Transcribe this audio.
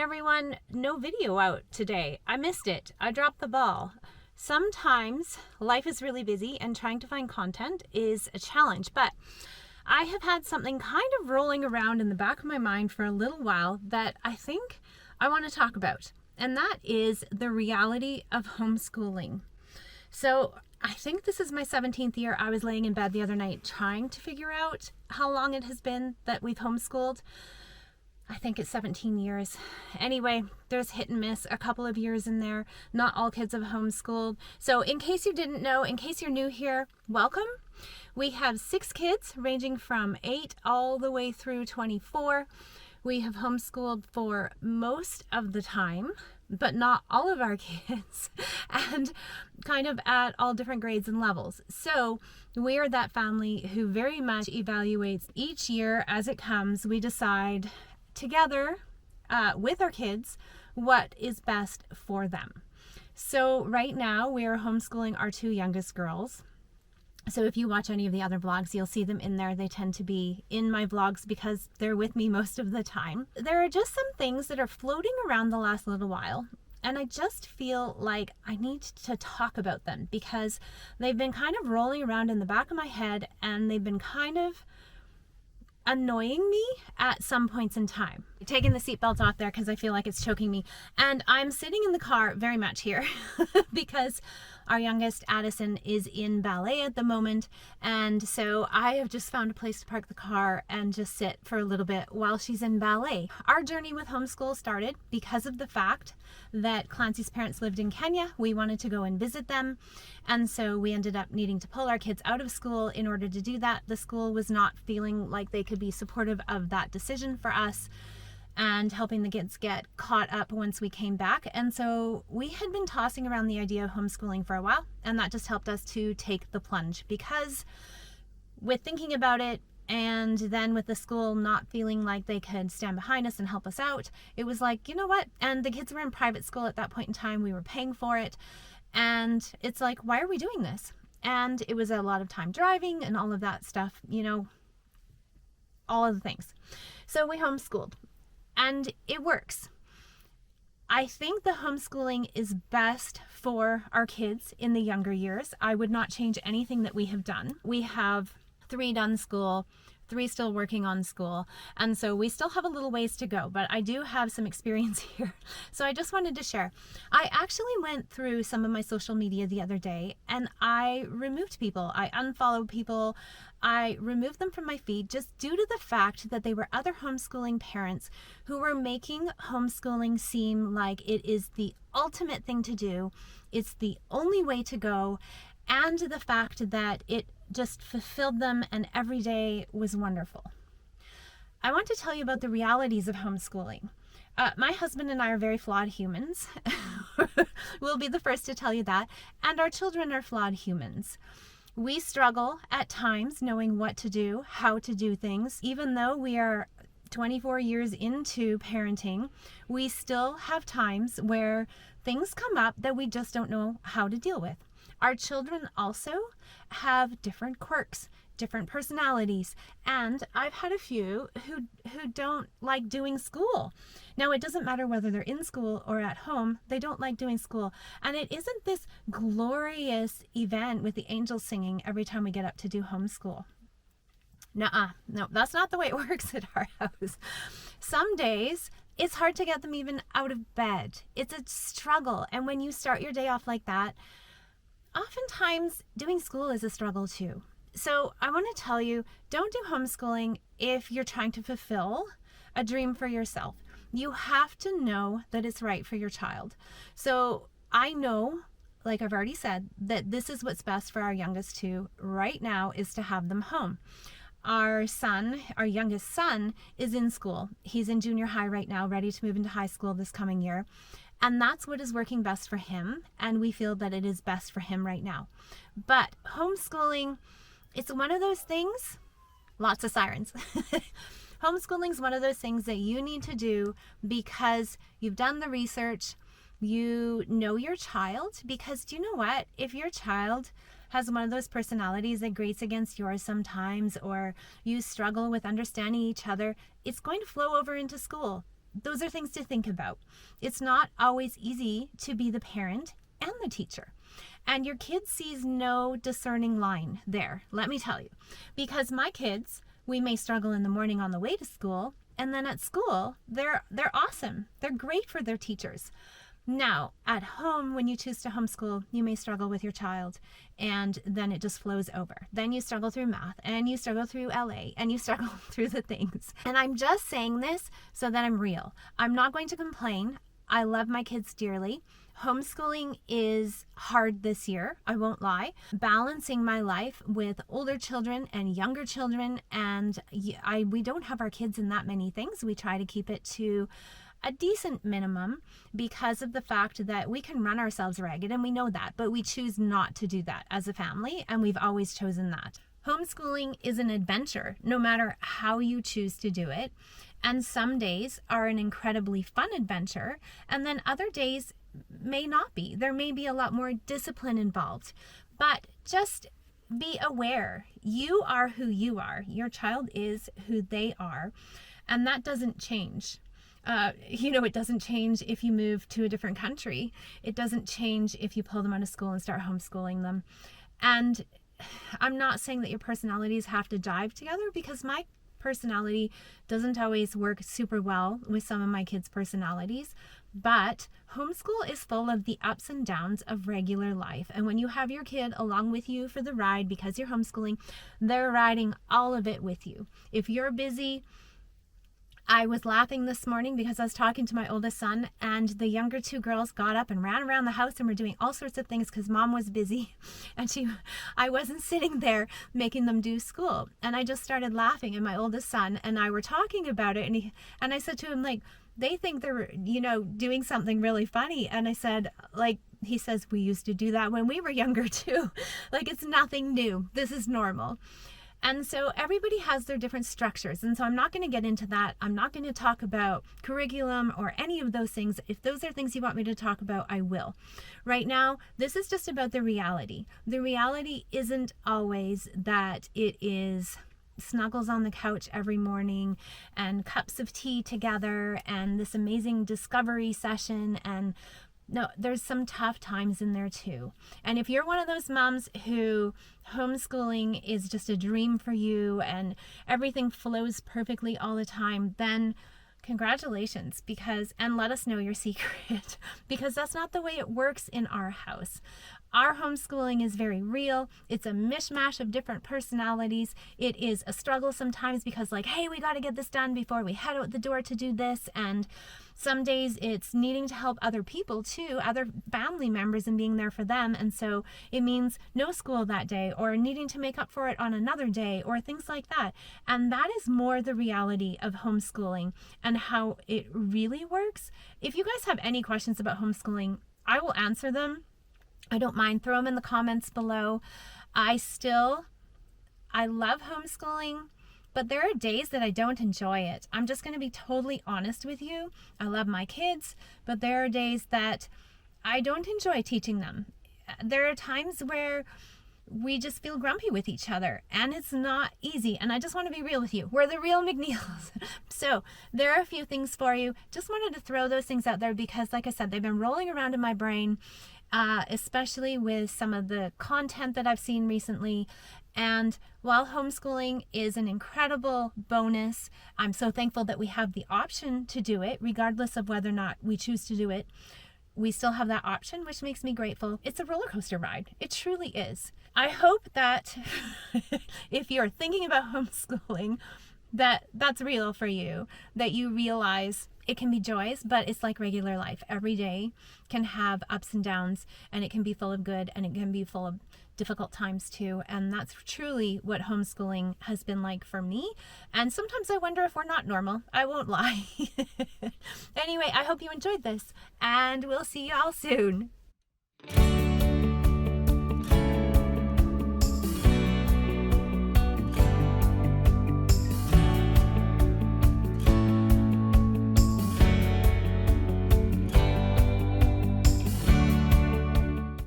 everyone, no video out today. I missed it. I dropped the ball. Sometimes life is really busy and trying to find content is a challenge, but I have had something kind of rolling around in the back of my mind for a little while that I think I want to talk about, and that is the reality of homeschooling. So I think this is my 17th year. I was laying in bed the other night trying to figure out how long it has been that we've homeschooled. I think it's 17 years. Anyway, there's hit and miss, a couple of years in there. Not all kids have homeschooled. So in case you didn't know, in case you're new here, welcome. We have 6 kids ranging from 8 all the way through 24. We have homeschooled for most of the time, but not all of our kids, and kind of at all different grades and levels. So we are that family who very much evaluates each year as it comes. We decide together with our kids what is best for them. So right now we are homeschooling our 2 youngest girls. So if you watch any of the other vlogs, you'll see them in there. They tend to be in my vlogs because they're with me most of the time. There are just some things that are floating around the last little while, and I just feel like I need to talk about them because they've been kind of rolling around in the back of my head, and they've been kind of annoying me at some points in time. Taking the seatbelt off there because I feel like it's choking me. And I'm sitting in the car very much here because our youngest, Addison, is in ballet at the moment. And so I have just found a place to park the car and just sit for a little bit while she's in ballet. Our journey with homeschool started because of the fact that Clancy's parents lived in Kenya. We wanted to go and visit them. And so we ended up needing to pull our kids out of school in order to do that. The school was not feeling like they could be supportive of that decision for us and helping the kids get caught up once we came back. And so we had been tossing around the idea of homeschooling for a while, and that just helped us to take the plunge, because with thinking about it and then with the school not feeling like they could stand behind us and help us out, it was like, you know what? And the kids were in private school at that point in time. We were paying for it. And it's like, why are we doing this? And it was a lot of time driving and all of that stuff, you know, all of the things. So we homeschooled. And it works. I think the homeschooling is best for our kids in the younger years. I would not change anything that we have done. We have 3 done school, 3 still working on school. And so we still have a little ways to go, but I do have some experience here. So I just wanted to share. I actually went through some of my social media the other day and I removed people. I unfollowed people. I removed them from my feed just due to the fact that they were other homeschooling parents who were making homeschooling seem like it is the ultimate thing to do. It's the only way to go. And the fact that it just fulfilled them and every day was wonderful. I want to tell you about the realities of homeschooling. My husband and I are very flawed humans. We'll be the first to tell you that. And our children are flawed humans. We struggle at times knowing what to do, how to do things. Even though we are 24 years into parenting, we still have times where things come up that we just don't know how to deal with. Our children also have different quirks, different personalities, and I've had a few who don't like doing school. Now, it doesn't matter whether they're in school or at home, they don't like doing school. And it isn't this glorious event with the angels singing every time we get up to do homeschool. Nuh-uh. No, that's not the way it works at our house. Some days, it's hard to get them even out of bed. It's a struggle. And when you start your day off like that, oftentimes doing school is a struggle too. So I want to tell you, don't do homeschooling if you're trying to fulfill a dream for yourself. You have to know that it's right for your child. So I know, like I've already said, that this is what's best for our youngest 2 right now, is to have them home. Our youngest son, is in school. He's in junior high right now, ready to move into high school this coming year. And that's what is working best for him. And we feel that it is best for him right now. But homeschooling, it's one of those things, lots of sirens. Homeschooling is one of those things that you need to do because you've done the research, you know your child, because do you know what? If your child has one of those personalities that grates against yours sometimes, or you struggle with understanding each other, it's going to flow over into school. those are things to think about. It's not always easy to be the parent and the teacher. And your kid sees no discerning line there, let me tell you. Because my kids, we may struggle in the morning on the way to school, and then at school, they're awesome. They're great for their teachers. Now, at home, when you choose to homeschool, you may struggle with your child, and then it just flows over. Then you struggle through math, and you struggle through LA, and you struggle through the things. And I'm just saying this so that I'm real. I'm not going to complain. I love my kids dearly. Homeschooling is hard this year, I won't lie. Balancing my life with older children and younger children, and we don't have our kids in that many things. We try to keep it to a decent minimum because of the fact that we can run ourselves ragged, and we know that, but we choose not to do that as a family, and we've always chosen that. Homeschooling is an adventure, no matter how you choose to do it. And some days are an incredibly fun adventure, and then other days may not be. There may be a lot more discipline involved, but just be aware. You are who you are. Your child is who they are, and that doesn't change. It doesn't change if you move to a different country. It doesn't change if you pull them out of school and start homeschooling them. And I'm not saying that your personalities have to jive together, because my personality doesn't always work super well with some of my kids' personalities, but homeschool is full of the ups and downs of regular life. And when you have your kid along with you for the ride because you're homeschooling, they're riding all of it with you. If you're busy, I was laughing this morning because I was talking to my oldest son, and the younger two girls got up and ran around the house and were doing all sorts of things because mom was busy, and I wasn't sitting there making them do school. And I just started laughing, and my oldest son and I were talking about it, and I said to him, like, they think they're, doing something really funny. And I said, he says, we used to do that when we were younger too. Like, it's nothing new. This is normal. And so everybody has their different structures. And so I'm not going to get into that. I'm not going to talk about curriculum or any of those things. If those are things you want me to talk about, I will. Right now, this is just about the reality. The reality isn't always that it is snuggles on the couch every morning and cups of tea together and this amazing discovery session. And no, there's some tough times in there too. And if you're one of those moms who homeschooling is just a dream for you and everything flows perfectly all the time, then congratulations, and let us know your secret, because that's not the way it works in our house. Our homeschooling is very real. It's a mishmash of different personalities. It is a struggle sometimes because, hey, we got to get this done before we head out the door to do this. And some days it's needing to help other people too, other family members, and being there for them. And so it means no school that day, or needing to make up for it on another day, or things like that. And that is more the reality of homeschooling and how it really works. If you guys have any questions about homeschooling, I will answer them. I don't mind. Throw them in the comments below. I love homeschooling, but there are days that I don't enjoy it. I'm just going to be totally honest with you. I love my kids, but there are days that I don't enjoy teaching them. There are times where we just feel grumpy with each other, and it's not easy. And I just want to be real with you. We're the real McNeals. So there are a few things for you. Just wanted to throw those things out there because, like I said, they've been rolling around in my brain, especially with some of the content that I've seen recently. And while homeschooling is an incredible bonus, I'm so thankful that we have the option to do it, regardless of whether or not we choose to do it. We still have that option, which makes me grateful. It's a roller coaster ride. It truly is. I hope that if you're thinking about homeschooling, that's real for you, that you realize it can be joyous, but it's like regular life. Every day can have ups and downs, and it can be full of good, and it can be full of difficult times too. And that's truly what homeschooling has been like for me. And sometimes I wonder if we're not normal. I won't lie. Anyway, I hope you enjoyed this, and we'll see y'all soon.